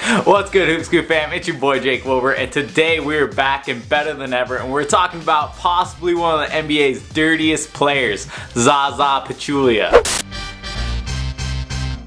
What's good, Hoop Scoop fam? It's your boy Jake Wilbur, and today we're back and better than ever, and we're talking about possibly one of the NBA's dirtiest players, Zaza Pachulia.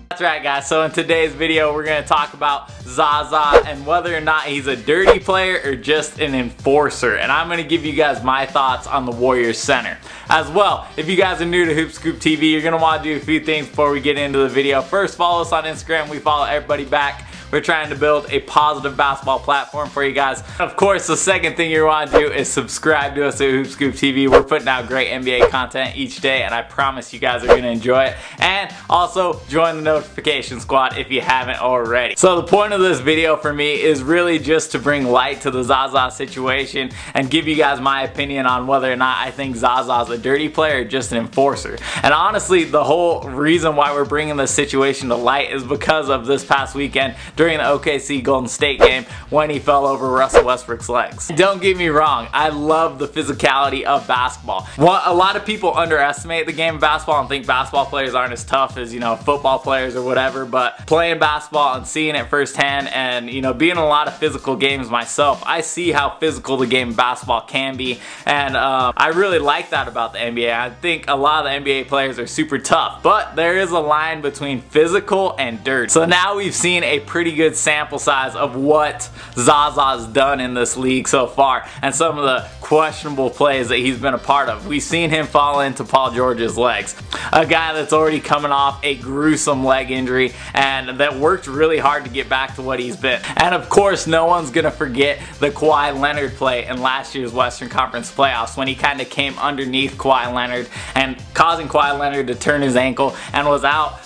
That's right, guys. So in today's video, we're going to talk about Zaza and whether or not he's a dirty player or just an enforcer. And I'm going to give you guys my thoughts on the Warriors center. As well, if you guys are new to Hoop Scoop TV, you're going to want to do a few things before we get into the video. First, follow us on Instagram. We follow everybody back. We're trying to build a positive basketball platform for you guys. Of course, the second thing you want to do is subscribe to us at Hoop Scoop TV. We're putting out great NBA content each day, and I promise you guys are going to enjoy it. And also, join the notification squad if you haven't already. So the point of this video for me is really just to bring light to the Zaza situation and give you guys my opinion on whether or not I think Zaza's a dirty player or just an enforcer. And honestly, the whole reason why we're bringing this situation to light is because of this past weekend during the OKC Golden State game when he fell over Russell Westbrook's legs. Don't get me wrong, I love the physicality of basketball. A lot of people underestimate the game of basketball and think basketball players aren't as tough as, football players or whatever, but playing basketball and seeing it firsthand and, being in a lot of physical games myself, I see how physical the game of basketball can be, and I really like that about the NBA. I think a lot of the NBA players are super tough, but there is a line between physical and dirt. So now we've seen a pretty good sample size of what Zaza's done in this league so far and some of the questionable plays that he's been a part of. We've seen him fall into Paul George's legs, a guy that's already coming off a gruesome leg injury and that worked really hard to get back to what he's been. And of course, no one's gonna forget the Kawhi Leonard play in last year's Western Conference playoffs when he kind of came underneath Kawhi Leonard and causing Kawhi Leonard to turn his ankle and was out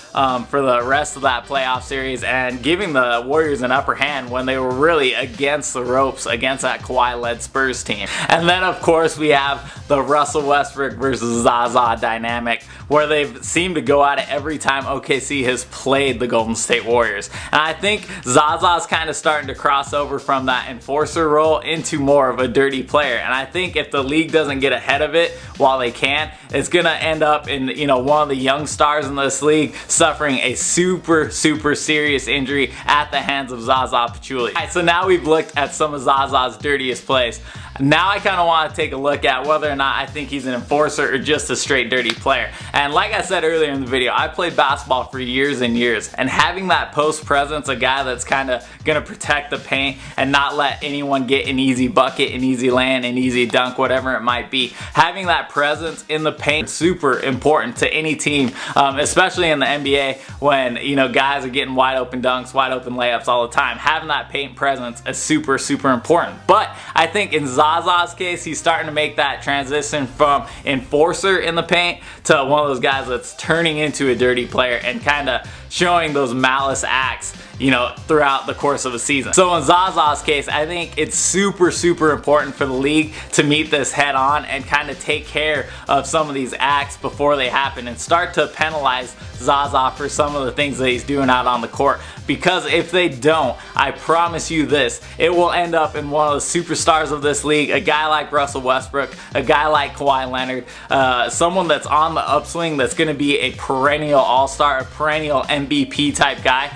for the rest of that playoff series and giving the Warriors an upper hand when they were really against the ropes against that Kawhi-led Spurs team. And then of course we have the Russell Westbrook versus Zaza dynamic where they've seemed to go at it every time OKC has played the Golden State Warriors. And I think Zaza's kind of starting to cross over from that enforcer role into more of a dirty player. And I think if the league doesn't get ahead of it while they can, it's gonna end up in one of the young stars in this league suffering a super serious injury at the hands of Zaza Pachulia. Alright, so now we've looked at some of Zaza's dirtiest plays. Now I kind of want to take a look at whether or not I think he's an enforcer or just a straight dirty player. And like I said earlier in the video, I played basketball for years and years, and having that post presence, a guy that's kind of gonna protect the paint and not let anyone get an easy bucket, an easy land, an easy dunk, whatever it might be, having that presence in the paint is super important to any team, especially in the NBA when guys are getting wide open dunks, wide open layups all the time. Having that paint presence is super important. But I think in Zaza's case, he's starting to make that transition from enforcer in the paint to one of those guys that's turning into a dirty player and kind of showing those malice acts throughout the course of a season. So in Zaza's case, I think it's super important for the league to meet this head on and kind of take care of some of these acts before they happen and start to penalize Zaza for some of the things that he's doing out on the court. Because if they don't, I promise you this, it will end up in one of the superstars of this league, a guy like Russell Westbrook, a guy like Kawhi Leonard, someone that's on the upswing that's going to be a perennial all-star, a perennial MVP type guy,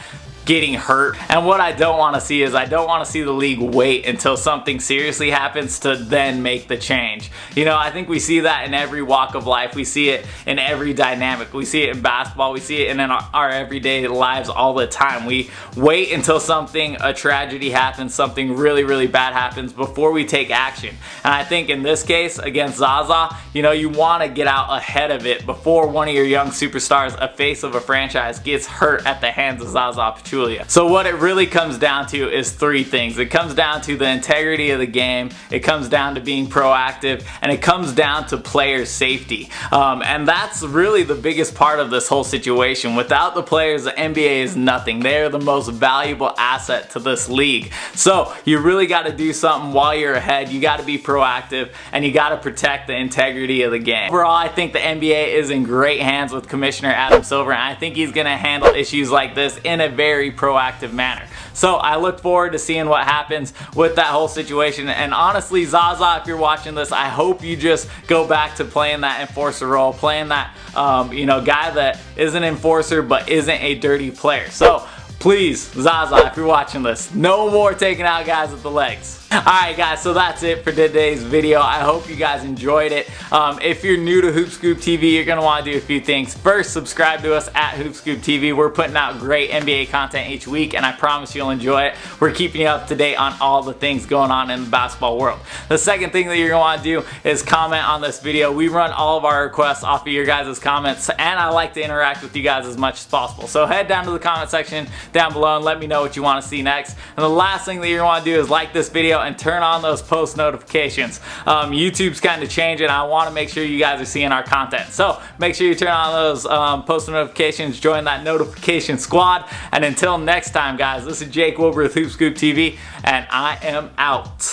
getting hurt. And what I don't want to see is I don't want to see the league wait until something seriously happens to then make the change. I think we see that in every walk of life. We see it in every dynamic. We see it in basketball. We see it in our everyday lives all the time. We wait until a tragedy happens, something really bad happens before we take action. And I think in this case against Zaza, you want to get out ahead of it before one of your young superstars, a face of a franchise, gets hurt at the hands of Zaza Pachulia. So what it really comes down to is three things. It comes down to the integrity of the game, it comes down to being proactive, and it comes down to player safety. And that's really the biggest part of this whole situation. Without the players, the NBA is nothing. They are the most valuable asset to this league. So you really got to do something while you're ahead. You got to be proactive and you got to protect the integrity of the game. Overall, I think the NBA is in great hands with Commissioner Adam Silver, and I think he's going to handle issues like this in a very proactive manner. So I look forward to seeing what happens with that whole situation. And honestly, Zaza, if you're watching this, I hope you just go back to playing that enforcer role, playing that guy that is an enforcer but isn't a dirty player. So Please, Zaza, if you're watching this, no more taking out guys with the legs. Alright guys, so that's it for today's video. I hope you guys enjoyed it. If you're new to Hoop Scoop TV, you're going to want to do a few things. First, subscribe to us at Hoop Scoop TV. We're putting out great NBA content each week, and I promise you'll enjoy it. We're keeping you up to date on all the things going on in the basketball world. The second thing that you're going to want to do is comment on this video. We run all of our requests off of your guys' comments, and I like to interact with you guys as much as possible. So head down to the comment section down below and let me know what you want to see next. And the last thing that you're going to want to do is like this video and turn on those post notifications. YouTube's kind of changing. I want to make sure you guys are seeing our content. So make sure you turn on those post notifications, join that notification squad. And until next time, guys, this is Jake Wilbur with Hoop Scoop TV, and I am out.